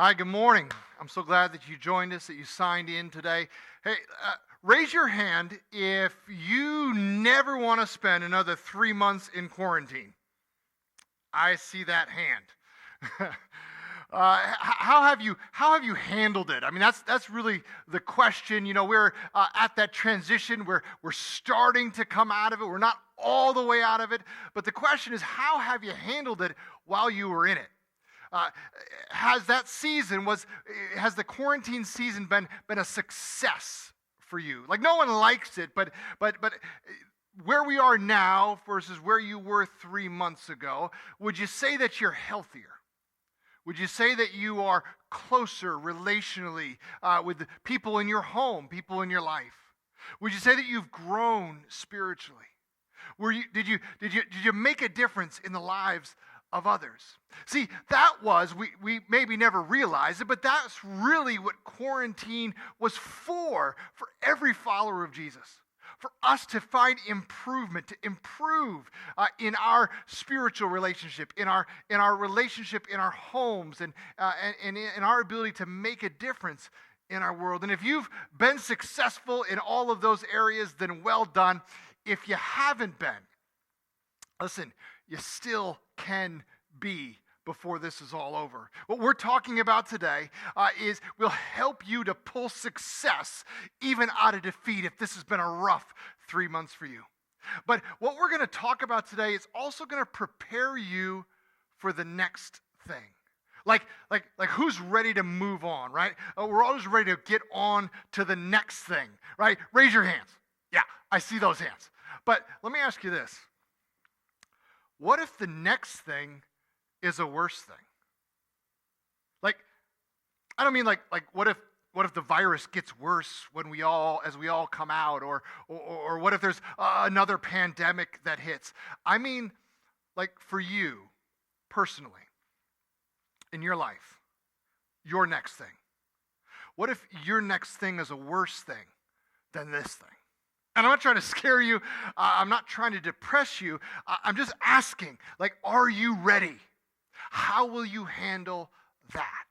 Hi, good morning. I'm so glad that you joined us, that you signed in today. Hey, raise your hand if you never want to spend another 3 months in quarantine. I see that hand. How have you handled it? I mean, that's really the question. You know, we're at that transition where we're starting to come out of it. We're not all the way out of it, but the question is, how have you handled it while you were in it? Uh, has the quarantine season been a success for you? Like, no one likes it, but where we are now versus where you were 3 months ago, would you say that you're healthier? Would you say that you are closer relationally with the people in your home, people in your life? Would you say that you've grown spiritually? Did you make a difference in the lives of others? See, we maybe never realized it, but that's really what quarantine was for every follower of Jesus. For us to find improvement, to improve in our spiritual relationship, in our relationship in our homes, and in our ability to make a difference in our world. And if you've been successful in all of those areas, then well done. If you haven't been, listen, you still can be before this is all over. What we're talking about today will help you to pull success even out of defeat if this has been a rough 3 months for you. But what we're going to talk about today is also going to prepare you for the next thing. Like who's ready to move on, right? We're always ready to get on to the next thing, right? Raise your hands. Yeah, I see those hands. But let me ask you this. What if the next thing is a worse thing? Like, I don't mean like what if the virus gets worse as we all come out, or what if there's another pandemic that hits? I mean, like, for you personally, in your life, your next thing. What if your next thing is a worse thing than this thing? And I'm not trying to scare you. I'm not trying to depress you. I'm just asking, like, are you ready? How will you handle that?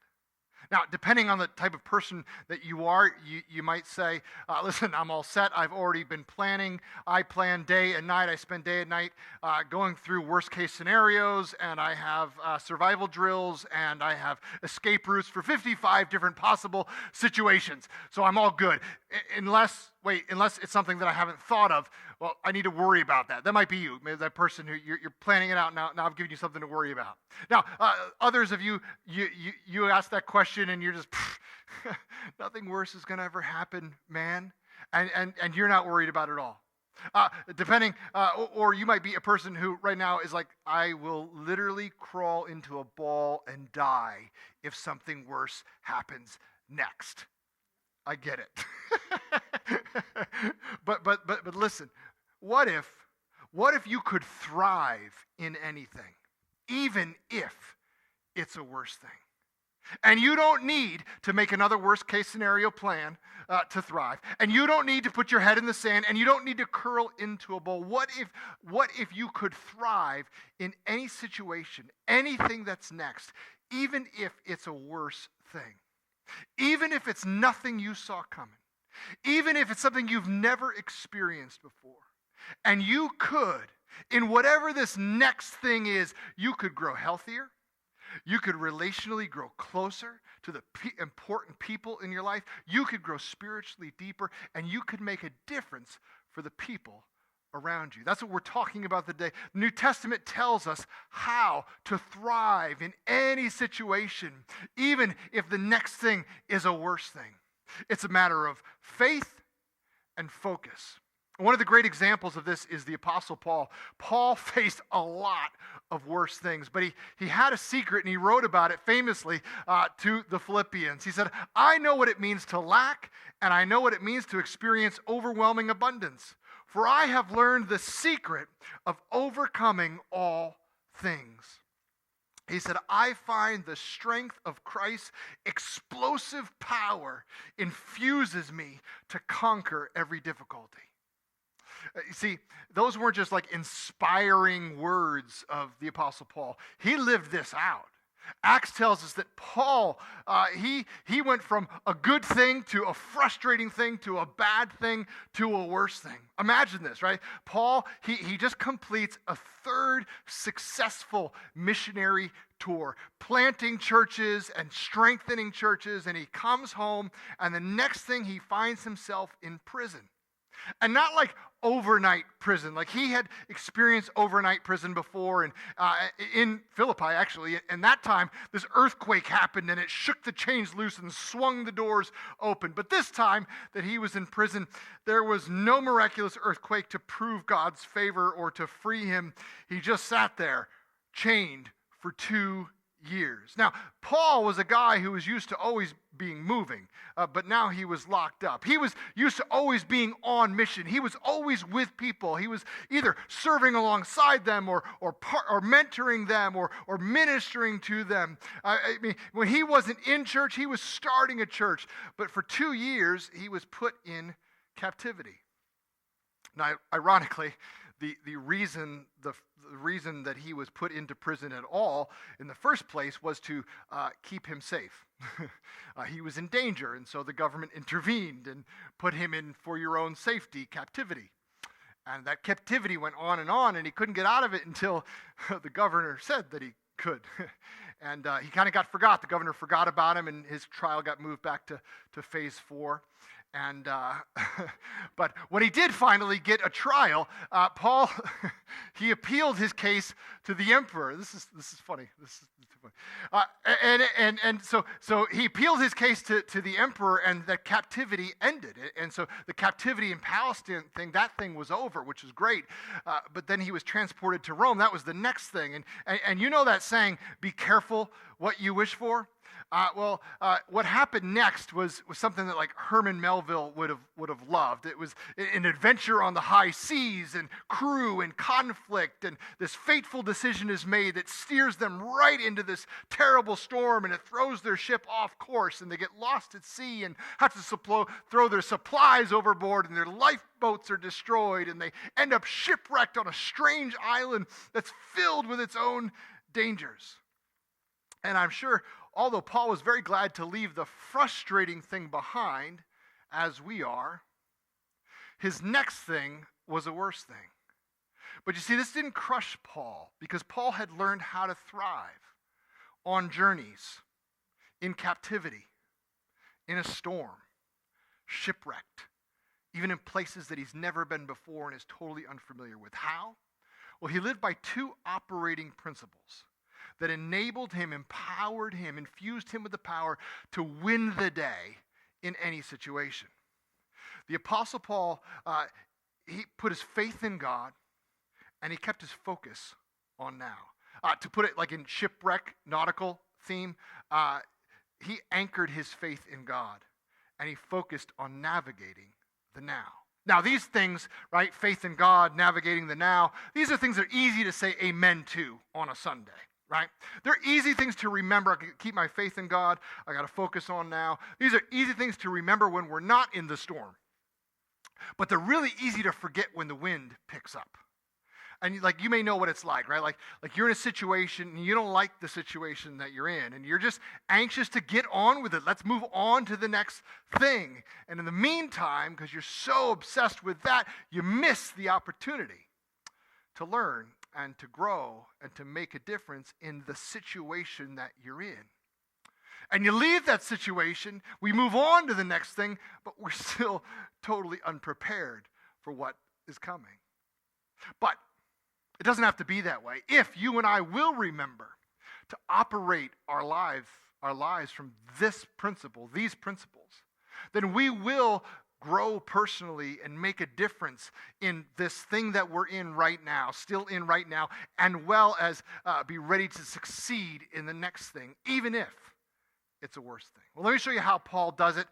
Now, depending on the type of person that you are, you might say, listen, I'm all set. I've already been planning. I plan day and night. I spend day and night going through worst case scenarios, and I have survival drills, and I have escape routes for 55 different possible situations. So I'm all good. Unless it's something that I haven't thought of, well, I need to worry about that. That might be you, maybe that person who you're planning it out now. Now I've given you something to worry about. Now, others of you ask that question and you're just, nothing worse is going to ever happen, man, and you're not worried about it all. Or you might be a person who right now is like, I will literally crawl into a ball and die if something worse happens next. I get it. but listen, what if you could thrive in anything, even if it's a worse thing? And you don't need to make another worst case scenario plan to thrive. And you don't need to put your head in the sand, and you don't need to curl into a bowl. What if you could thrive in any situation, anything that's next, even if it's a worse thing? Even if it's nothing you saw coming, even if it's something you've never experienced before, and you could, in whatever this next thing is, you could grow healthier, you could relationally grow closer to the important people in your life, you could grow spiritually deeper, and you could make a difference for the people around you. That's what we're talking about today. The New Testament tells us how to thrive in any situation, even if the next thing is a worse thing. It's a matter of faith and focus. One of the great examples of this is the Apostle Paul. Paul faced a lot of worse things, but he had a secret, and he wrote about it famously to the Philippians. He said, I know what it means to lack, and I know what it means to experience overwhelming abundance. For I have learned the secret of overcoming all things. He said, I find the strength of Christ's explosive power infuses me to conquer every difficulty. You see, those weren't just like inspiring words of the Apostle Paul. He lived this out. Acts tells us that Paul, he went from a good thing to a frustrating thing to a bad thing to a worse thing. Imagine this, right? Paul, he just completes a third successful missionary tour, planting churches and strengthening churches, and he comes home, and the next thing he finds himself in prison. And not like overnight prison. Like he had experienced overnight prison before and in Philippi, actually. And that time, this earthquake happened and it shook the chains loose and swung the doors open. But this time that he was in prison, there was no miraculous earthquake to prove God's favor or to free him. He just sat there, chained for 2 years. Now, Paul was a guy who was used to always being moving, but now he was locked up. He was used to always being on mission. He was always with people. He was either serving alongside them or mentoring them or ministering to them. I mean, when he wasn't in church, he was starting a church. But for 2 years, he was put in captivity. Now, ironically, the reason that he was put into prison at all in the first place was to keep him safe. He was in danger, and so the government intervened and put him in for your own safety captivity. And that captivity went on, and he couldn't get out of it until the governor said that he could. And he kind of got forgot. The governor forgot about him, and his trial got moved back to phase 4. And but when he did finally get a trial, Paul he appealed his case to the emperor. This is funny. This is funny. And so he appealed his case to the emperor, and the captivity ended. And so the captivity in Palestine that thing was over, which is great. But then he was transported to Rome. That was the next thing. And you know that saying, "Be careful what you wish for." What happened next was something that like Herman Melville would have loved. It was an adventure on the high seas and crew and conflict, and this fateful decision is made that steers them right into this terrible storm, and it throws their ship off course, and they get lost at sea and have to throw their supplies overboard, and their lifeboats are destroyed, and they end up shipwrecked on a strange island that's filled with its own dangers. And I'm sure, although Paul was very glad to leave the frustrating thing behind, as we are, his next thing was a worse thing. But you see, this didn't crush Paul, because Paul had learned how to thrive on journeys, in captivity, in a storm, shipwrecked, even in places that he's never been before and is totally unfamiliar with. How? Well, he lived by 2 operating principles that enabled him, empowered him, infused him with the power to win the day in any situation. The Apostle Paul, he put his faith in God, and he kept his focus on now. To put it like in shipwreck nautical theme, he anchored his faith in God, and he focused on navigating the now. Now, these things, right, faith in God, navigating the now, these are things that are easy to say amen to on a Sunday. Right? They're easy things to remember. I can keep my faith in God. I got to focus on now. These are easy things to remember when we're not in the storm. But they're really easy to forget when the wind picks up. And you may know what it's like, right? Like you're in a situation and you don't like the situation that you're in, and you're just anxious to get on with it. Let's move on to the next thing. And in the meantime, because you're so obsessed with that, you miss the opportunity to learn and to grow and to make a difference in the situation that you're in. And you leave that situation, we move on to the next thing, but we're still totally unprepared for what is coming. But it doesn't have to be that way. If you and I will remember to operate our lives from this principle, these principles, then we will grow personally and make a difference in this thing that we're in right now, still in right now, and well as be ready to succeed in the next thing, even if it's a worse thing. Well, let me show you how Paul does it.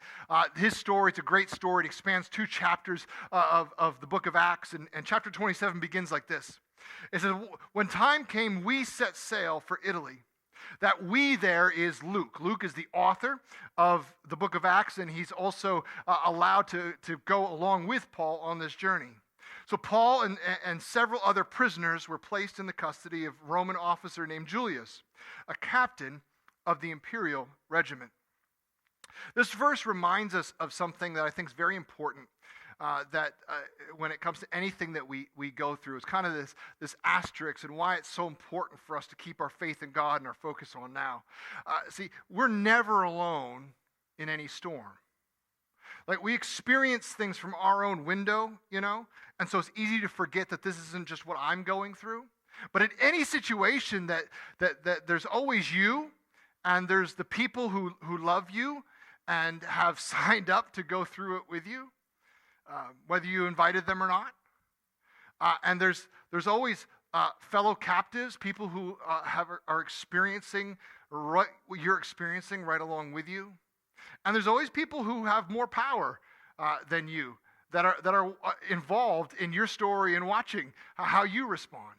His story, it's a great story. It expands 2 chapters of the book of Acts, and chapter 27 begins like this. It says, "When time came, we set sail for Italy." That "we" there is Luke. Luke is the author of the book of Acts, and he's also allowed to go along with Paul on this journey. So Paul and several other prisoners were placed in the custody of a Roman officer named Julius, a captain of the imperial regiment. This verse reminds us of something that I think is very important, that when it comes to anything that we go through. It's kind of this asterisk and why it's so important for us to keep our faith in God and our focus on now. See, we're never alone in any storm. Like, we experience things from our own window, and so it's easy to forget that this isn't just what I'm going through. But in any situation that there's always you, and there's the people who love you and have signed up to go through it with you, whether you invited them or not. And there's always fellow captives, people who are experiencing what you're experiencing right along with you. And there's always people who have more power than you that are involved in your story and watching how you respond.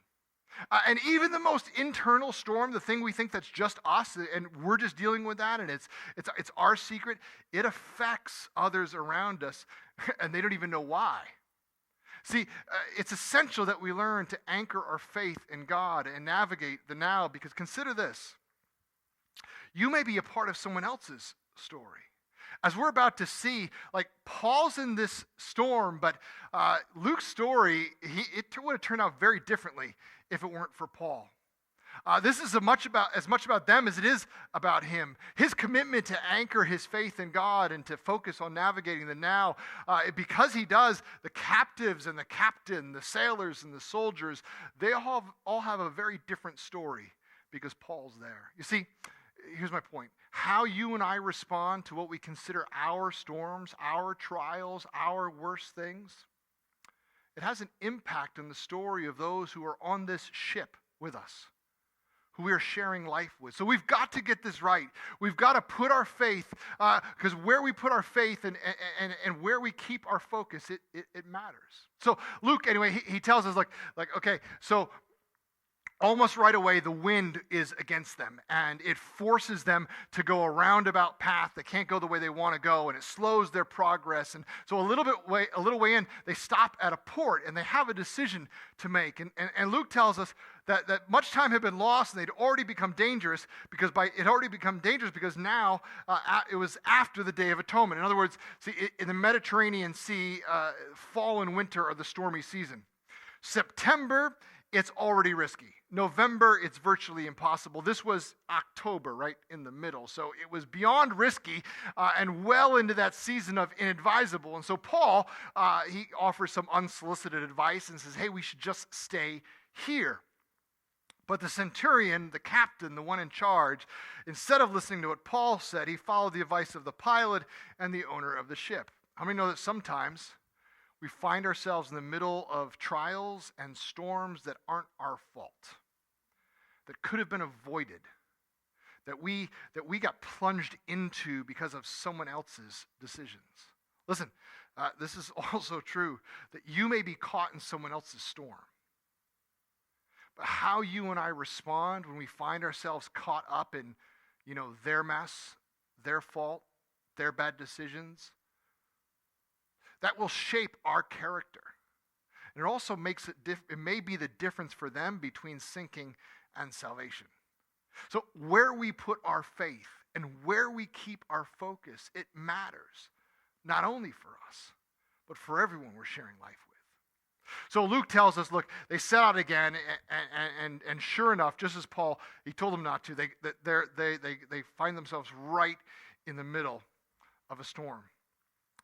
And even the most internal storm, the thing we think that's just us, and we're just dealing with that, and it's our secret, it affects others around us, and they don't even know why. See, it's essential that we learn to anchor our faith in God and navigate the now, because consider this. You may be a part of someone else's story. As we're about to see, like, Paul's in this storm, but Luke's story, it would have turned out very differently if it weren't for Paul. This is as much about them as it is about him. His commitment to anchor his faith in God and to focus on navigating the now, because he does, the captives and the captain, the sailors and the soldiers, they all have a very different story because Paul's there. You see, here's my point. How you and I respond to what we consider our storms, our trials, our worst things, it has an impact on the story of those who are on this ship with us, who we are sharing life with. So we've got to get this right. We've got to put our faith, because where we put our faith and where we keep our focus, it matters. So Luke, anyway, he tells us, like, okay, so almost right away, the wind is against them, and it forces them to go a roundabout path. They can't go the way they want to go, and it slows their progress. And so a little way in, they stop at a port, and they have a decision to make. And Luke tells us that much time had been lost, and they'd already become dangerous because now it was after the Day of Atonement. In other words, see, in the Mediterranean Sea, fall and winter are the stormy season. September, it's already risky. November, it's virtually impossible. This was October, right in the middle. So it was beyond risky and well into that season of inadvisable. And so Paul, he offers some unsolicited advice and says, hey, we should just stay here. But the centurion, the captain, the one in charge, instead of listening to what Paul said, he followed the advice of the pilot and the owner of the ship. How many know that sometimes we find ourselves in the middle of trials and storms that aren't our fault, that could have been avoided, that we got plunged into because of someone else's decisions? Listen, this is also true, that you may be caught in someone else's storm. But how you and I respond when we find ourselves caught up in, their mess, their fault, their bad decisions, that will shape our character. And it also makes it may be the difference for them between sinking and salvation. So where we put our faith and where we keep our focus, it matters, not only for us, but for everyone we're sharing life with. So Luke tells us, look, they set out again, and sure enough, just as Paul, he told them not to, they find themselves right in the middle of a storm.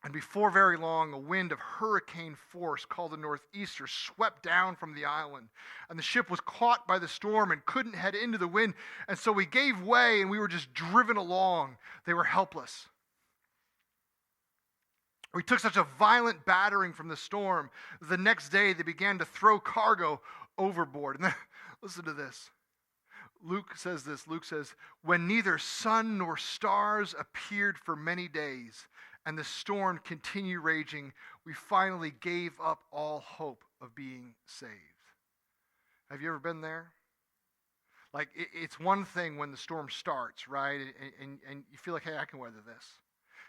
And before very long, a wind of hurricane force called the northeaster swept down from the island. And the ship was caught by the storm and couldn't head into the wind. And so we gave way and we were just driven along. They were helpless. We took such a violent battering from the storm. The next day, they began to throw cargo overboard. And then, listen to this. Luke says this. Luke says, when neither sun nor stars appeared for many days, and the storm continued raging, we finally gave up all hope of being saved. Have you ever been there? Like, it's one thing when the storm starts, right? And you feel like, hey, I can weather this.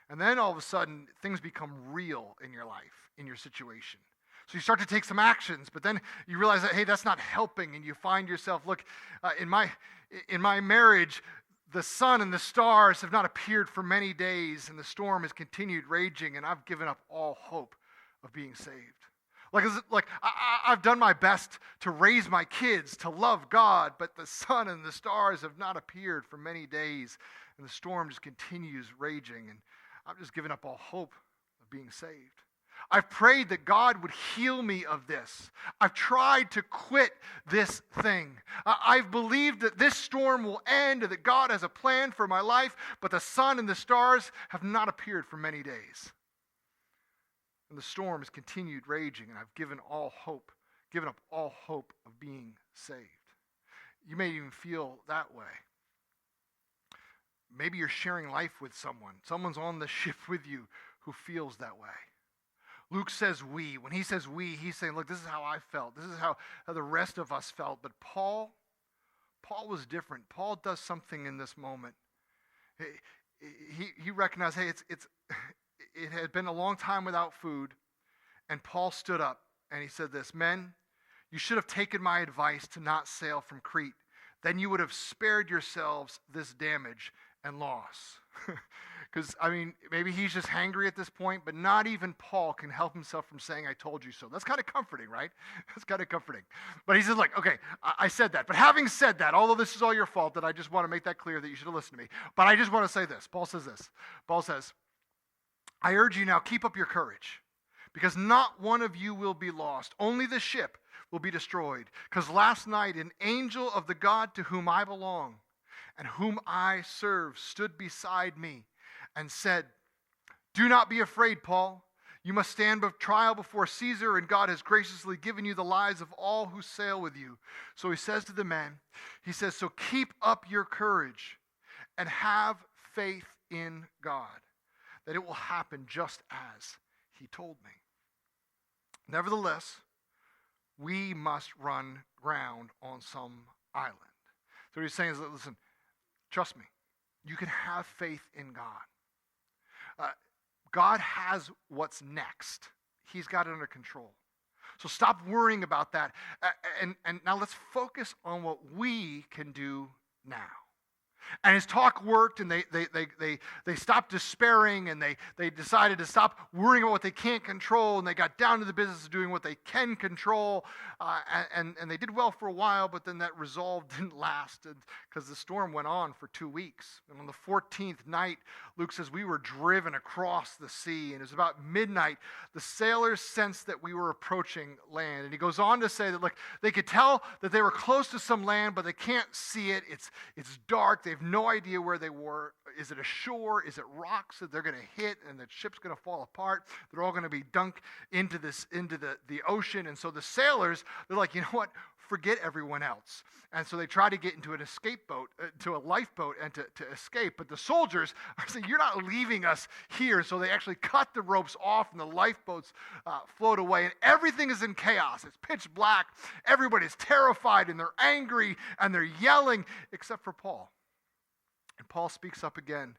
And then all of a sudden, things become real in your life, in your situation. So you start to take some actions, but then you realize that, hey, that's not helping, and you find yourself, look, in my marriage, the sun and the stars have not appeared for many days, and the storm has continued raging, and I've given up all hope of being saved. I've done my best to raise my kids, to love God, but the sun and the stars have not appeared for many days, and the storm just continues raging, and I've just given up all hope of being saved. I've prayed that God would heal me of this. I've tried to quit this thing. I've believed that this storm will end and that God has a plan for my life, but the sun and the stars have not appeared for many days. And the storm has continued raging, and I've given up all hope of being saved. You may even feel that way. Maybe you're sharing life with someone. Someone's on the ship with you who feels that way. Luke says we. When he says we, he's saying, look, this is how I felt. This is how the rest of us felt. But Paul was different. Paul does something in this moment. He recognized, hey, it had been a long time without food. And Paul stood up and he said this, men, you should have taken my advice to not sail from Crete. Then you would have spared yourselves this damage and loss. Because, maybe he's just hangry at this point, but not even Paul can help himself from saying, I told you so. That's kind of comforting, right? That's kind of comforting. But he says, like, okay, I said that. But having said that, although this is all your fault, that I just want to make that clear that you should have listened to me. But I just want to say this. Paul says this. Paul says, I urge you now, keep up your courage, because not one of you will be lost. Only the ship will be destroyed. Because last night, an angel of the God to whom I belong and whom I serve stood beside me and said, do not be afraid, Paul. You must stand trial before Caesar, and God has graciously given you the lives of all who sail with you. So he says to the men, he says, so keep up your courage and have faith in God, that it will happen just as he told me. Nevertheless, we must run ground on some island. So what he's saying is, listen, trust me, you can have faith in God. God has what's next. He's got it under control. So stop worrying about that. And now let's focus on what we can do now. And his talk worked, and they stopped despairing, and they decided to stop worrying about what they can't control, and they got down to the business of doing what they can control, and they did well for a while, but then that resolve didn't last because the storm went on for 2 weeks. And on the 14th night, Luke says, we were driven across the sea, and it was about midnight. The sailors sensed that we were approaching land. And he goes on to say that, look, they could tell that they were close to some land, but they can't see it. It's dark. They have no idea where they were. Is it a shore? Is it rocks that they're going to hit and the ship's going to fall apart? They're all going to be dunked into the ocean. And so the sailors, they're like, you know what? Forget everyone else. And so they try to get into an escape boat, to a lifeboat, and to escape. But the soldiers are saying, you're not leaving us here. So they actually cut the ropes off, and the lifeboats float away. And everything is in chaos. It's pitch black. Everybody's terrified, and they're angry, and they're yelling, except for Paul. And Paul speaks up again,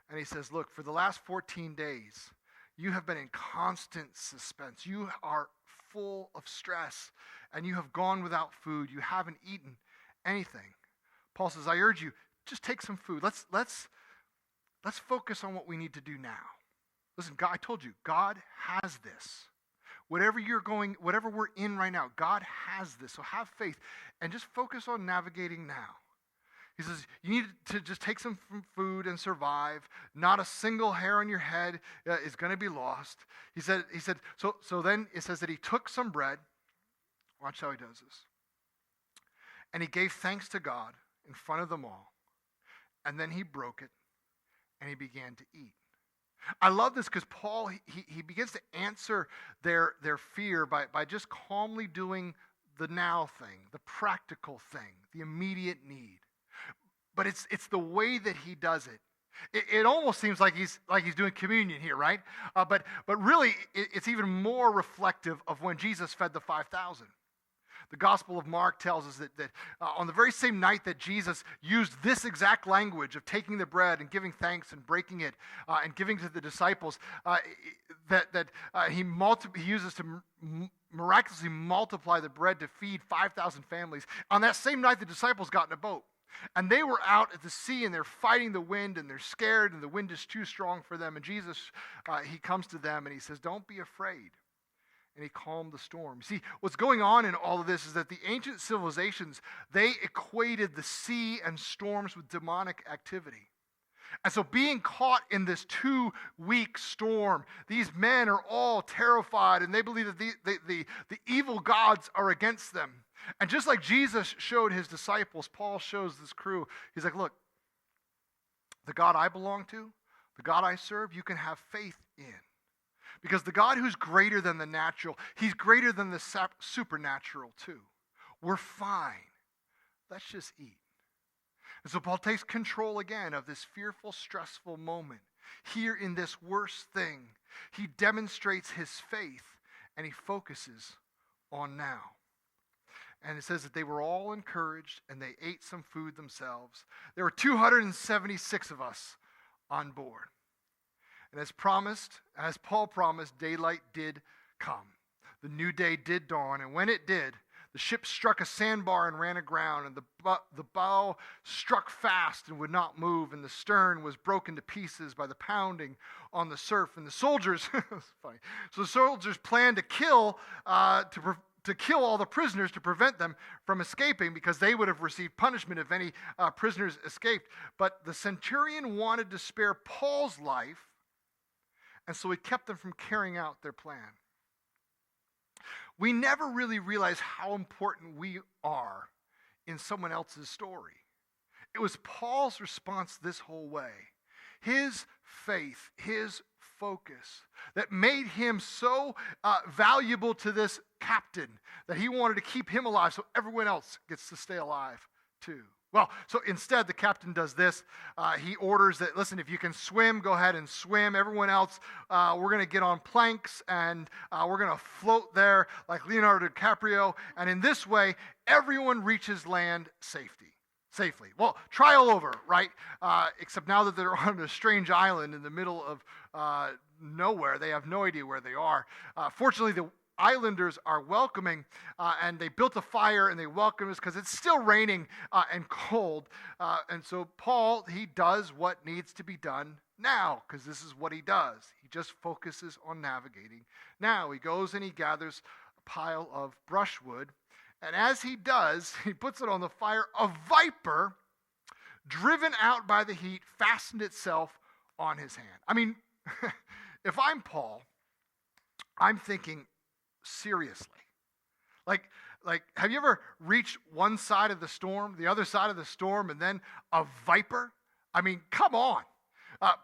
and he says, look, for the last 14 days, you have been in constant suspense. You are full of stress, and you have gone without food. You haven't eaten anything. Paul says, I urge you, just take some food. Let's focus on what we need to do now. Listen, God, I told you, God has this. Whatever we're in right now, God has this. So have faith and just focus on navigating now. He says, you need to just take some food and survive. Not a single hair on your head is going to be lost. He said. So then it says that he took some bread. Watch how he does this. And he gave thanks to God in front of them all. And then he broke it and he began to eat. I love this because Paul, he begins to answer their fear by just calmly doing the now thing, the practical thing, the immediate need. But it's the way that he does it. It almost seems like he's doing communion here, right? But really, it's even more reflective of when Jesus fed the 5,000. The Gospel of Mark tells us that on the very same night that Jesus used this exact language of taking the bread and giving thanks and breaking it and giving to the disciples, he uses to miraculously multiply the bread to feed 5,000 families. On that same night, the disciples got in a boat. And they were out at the sea, and they're fighting the wind, and they're scared, and the wind is too strong for them. And Jesus, he comes to them, and he says, "Don't be afraid." And he calmed the storm. See, what's going on in all of this is that the ancient civilizations, they equated the sea and storms with demonic activity. And so being caught in this 2-week storm, these men are all terrified, and they believe that the evil gods are against them. And just like Jesus showed his disciples, Paul shows this crew. He's like, look, the God I belong to, the God I serve, you can have faith in. Because the God who's greater than the natural, he's greater than the supernatural too. We're fine. Let's just eat. And so Paul takes control again of this fearful, stressful moment. Here in this worst thing, he demonstrates his faith and he focuses on now. And it says that they were all encouraged and they ate some food themselves. There were 276 of us on board. And as Paul promised, daylight did come. The new day did dawn, and when it did, the ship struck a sandbar and ran aground, and the bow struck fast and would not move, and the stern was broken to pieces by the pounding on the surf. And the soldiers, it's funny. So the soldiers planned to kill all the prisoners to prevent them from escaping, because they would have received punishment if any prisoners escaped. But the centurion wanted to spare Paul's life, and so he kept them from carrying out their plan. We never really realize how important we are in someone else's story. It was Paul's response this whole way. His faith, his focus, that made him so valuable to this captain that he wanted to keep him alive so everyone else gets to stay alive too. Well, so instead the captain does this. He orders that, listen, if you can swim, go ahead and swim. Everyone else, we're going to get on planks and we're going to float there like Leonardo DiCaprio. And in this way, everyone reaches land safely. Well, try all over, right? Except now that they're on a strange island in the middle of nowhere. They have no idea where they are. Fortunately, the islanders are welcoming, and they built a fire and they welcome us because it's still raining and cold. And so Paul, he does what needs to be done now, because this is what he does. He just focuses on navigating. Now he goes and he gathers a pile of brushwood, and as he does, he puts it on the fire. A viper, driven out by the heat, fastened itself on his hand. I mean, if I'm Paul, I'm thinking, seriously. Like, have you ever reached one side of the storm, the other side of the storm, and then a viper? I mean, come on.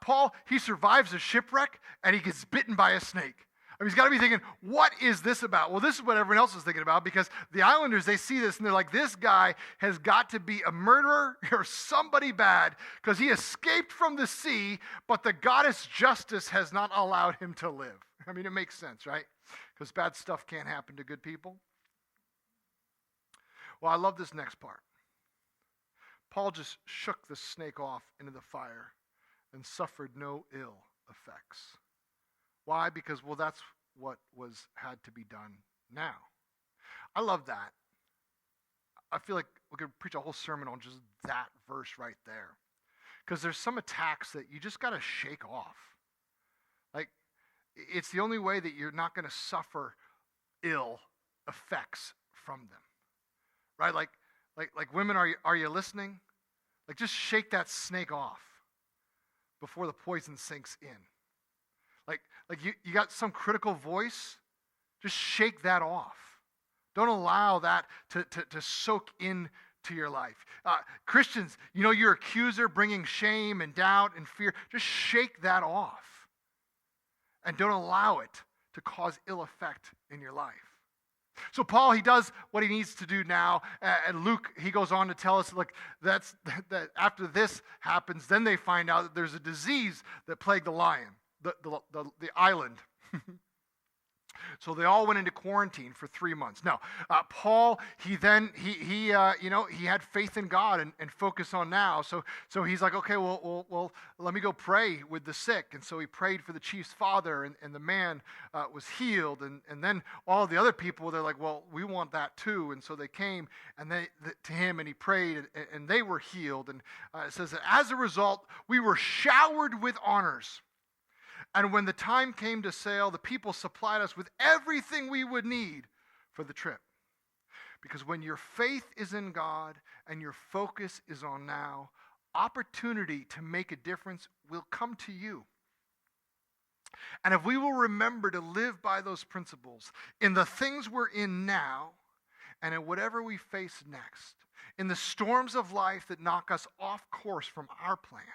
Paul, he survives a shipwreck, and he gets bitten by a snake. I mean, he's got to be thinking, what is this about? Well, this is what everyone else is thinking about, because the islanders, they see this, and they're like, this guy has got to be a murderer or somebody bad, because he escaped from the sea, but the goddess Justice has not allowed him to live. I mean, it makes sense, right? Because bad stuff can't happen to good people. Well, I love this next part. Paul just shook the snake off into the fire and suffered no ill effects. Why? Because, well, that's what had to be done now. I love that. I feel like we could preach a whole sermon on just that verse right there. Because there's some attacks that you just got to shake off. Like, it's the only way that you're not going to suffer ill effects from them, right? Like women, are you listening? Like, just shake that snake off before the poison sinks in. Like you got some critical voice, just shake that off. Don't allow that to soak into your life. Christians, your accuser bringing shame and doubt and fear, just shake that off. And don't allow it to cause ill effect in your life. So Paul, he does what he needs to do now. And Luke, he goes on to tell us, look, that after this happens, then they find out that there's a disease that plagued the lion, the island. So they all went into quarantine for 3 months. Now, Paul, he had faith in God and focus on now. So he's like, okay, well, let me go pray with the sick. And so he prayed for the chief's father, and the man was healed. And then all the other people, they're like, well, we want that too. And so they came to him, and he prayed, and they were healed. And it says that as a result, we were showered with honors. And when the time came to sail, the people supplied us with everything we would need for the trip. Because when your faith is in God and your focus is on now, opportunity to make a difference will come to you. And if we will remember to live by those principles in the things we're in now and in whatever we face next, in the storms of life that knock us off course from our plans,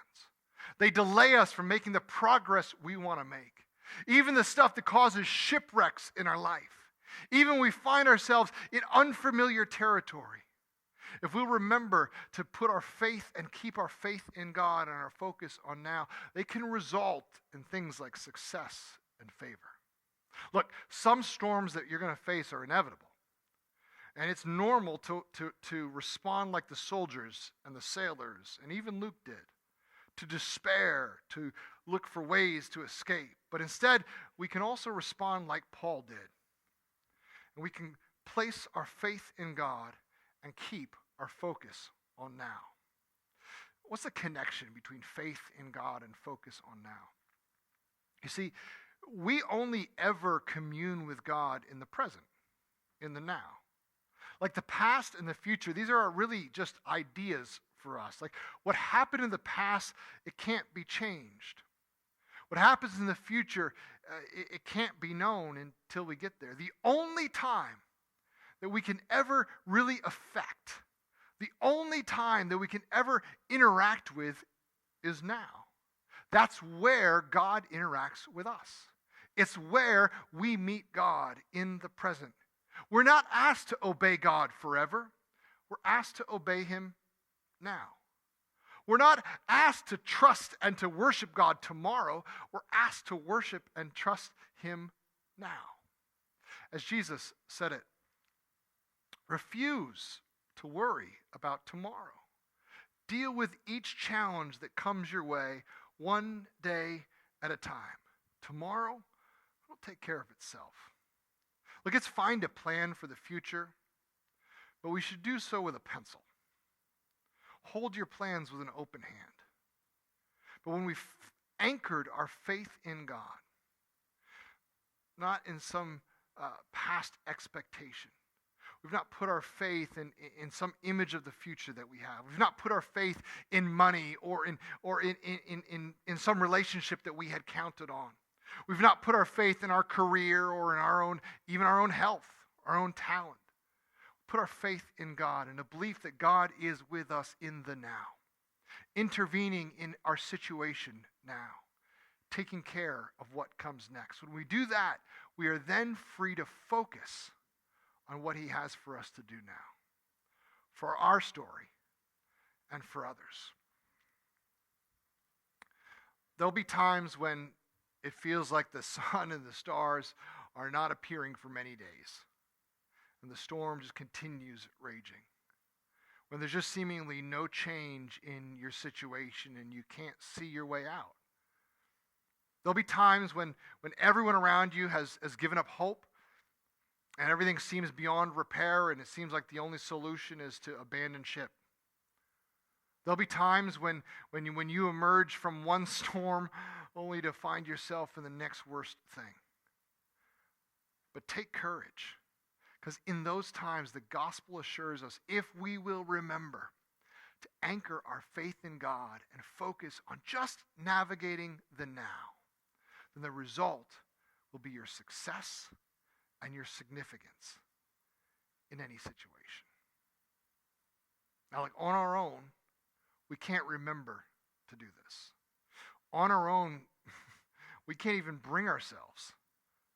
they delay us from making the progress we want to make. Even the stuff that causes shipwrecks in our life. Even when we find ourselves in unfamiliar territory. If we'll remember to put our faith and keep our faith in God and our focus on now, they can result in things like success and favor. Look, some storms that you're going to face are inevitable. And it's normal to respond like the soldiers and the sailors, and even Luke did. To despair, to look for ways to escape. But instead, we can also respond like Paul did. And we can place our faith in God and keep our focus on now. What's the connection between faith in God and focus on now? You see, we only ever commune with God in the present, in the now. Like the past and the future, these are really just ideas for us. Like what happened in the past, it can't be changed. What happens in the future, it can't be known until we get there. The only time that we can ever really affect, the only time that we can ever interact with is now. That's where God interacts with us. It's where we meet God in the present. We're not asked to obey God forever. We're asked to obey Him now. We're not asked to trust and to worship God tomorrow. We're asked to worship and trust Him now. As Jesus said it, refuse to worry about tomorrow. Deal with each challenge that comes your way one day at a time. Tomorrow will take care of itself. Look, it's fine to plan for the future, but we should do so with a pencil. Hold your plans with an open hand. But when we've anchored our faith in God, not in some past expectation, we've not put our faith in some image of the future that we have. We've not put our faith in money or in some relationship that we had counted on. We've not put our faith in our career or in even our own health, our own talent. Put our faith in God and a belief that God is with us in the now, intervening in our situation now, taking care of what comes next. When we do that, we are then free to focus on what He has for us to do now, for our story and for others. There'll be times when it feels like the sun and the stars are not appearing for many days. And the storm just continues raging. When there's just seemingly no change in your situation and you can't see your way out. There'll be times when everyone around you has given up hope and everything seems beyond repair and it seems like the only solution is to abandon ship. There'll be times when you emerge from one storm only to find yourself in the next worst thing. But take courage. Because in those times, the gospel assures us, if we will remember to anchor our faith in God and focus on just navigating the now, then the result will be your success and your significance in any situation. Now, like on our own, we can't remember to do this. On our own, we can't even bring ourselves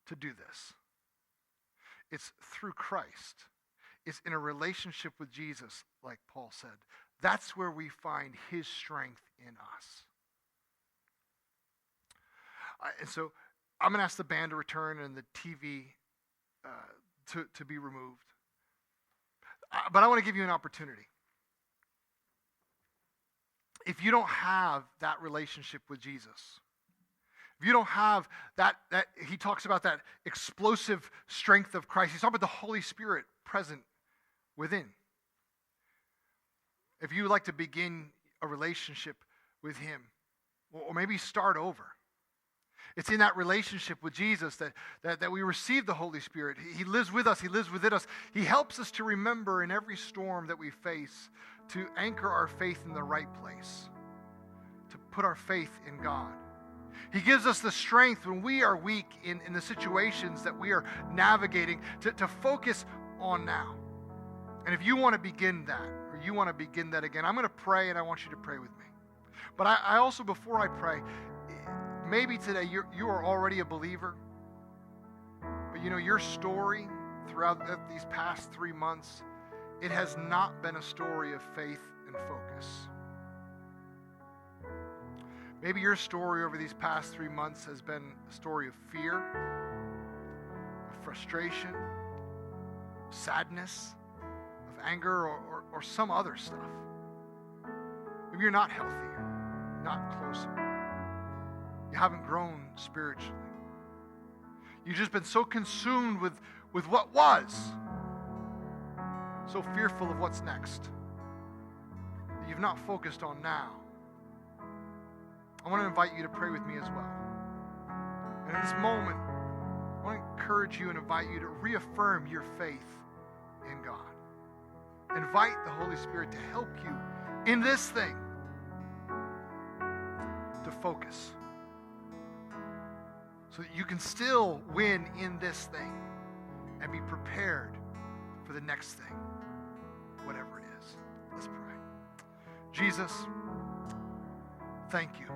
to do this. It's through Christ. It's in a relationship with Jesus, like Paul said. That's where we find His strength in us. And so I'm going to ask the band to return and the TV to be removed. But I want to give you an opportunity. If you don't have that relationship with Jesus, if you don't have that he talks about that explosive strength of Christ. He's talking about the Holy Spirit present within. If you would like to begin a relationship with him, or maybe start over, it's in that relationship with Jesus that we receive the Holy Spirit. He lives with us. He lives within us. He helps us to remember in every storm that we face to anchor our faith in the right place, to put our faith in God. He gives us the strength when we are weak in the situations that we are navigating to focus on now. And if you want to begin that, or you want to begin that again, I'm going to pray, and I want you to pray with me. But I also, before I pray, maybe today you are already a believer, but your story throughout these past 3 months, it has not been a story of faith and focus. Maybe your story over these past 3 months has been a story of fear, of frustration, sadness, of anger, or some other stuff. Maybe you're not healthier, not closer. You haven't grown spiritually. You've just been so consumed with what was, so fearful of what's next, that you've not focused on now. I want to invite you to pray with me as well. And in this moment, I want to encourage you and invite you to reaffirm your faith in God. Invite the Holy Spirit to help you in this thing to focus, so that you can still win in this thing and be prepared for the next thing, whatever it is. Let's pray. Jesus, thank you.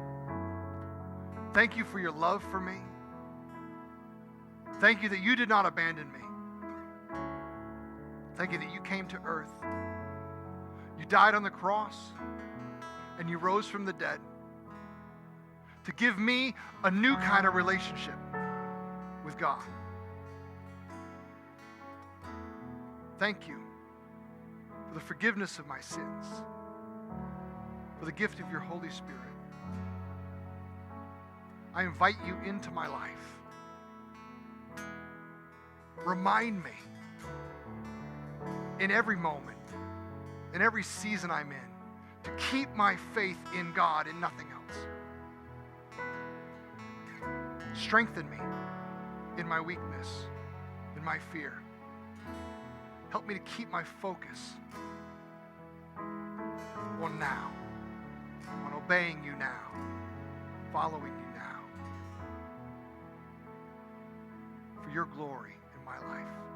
Thank you for your love for me. Thank you that you did not abandon me. Thank you that you came to earth. You died on the cross, and you rose from the dead to give me a new kind of relationship with God. Thank you for the forgiveness of my sins, for the gift of your Holy Spirit. I invite you into my life. Remind me in every moment, in every season I'm in, to keep my faith in God and nothing else. Strengthen me in my weakness, in my fear. Help me to keep my focus on now, on obeying you now, following you now, for your glory in my life.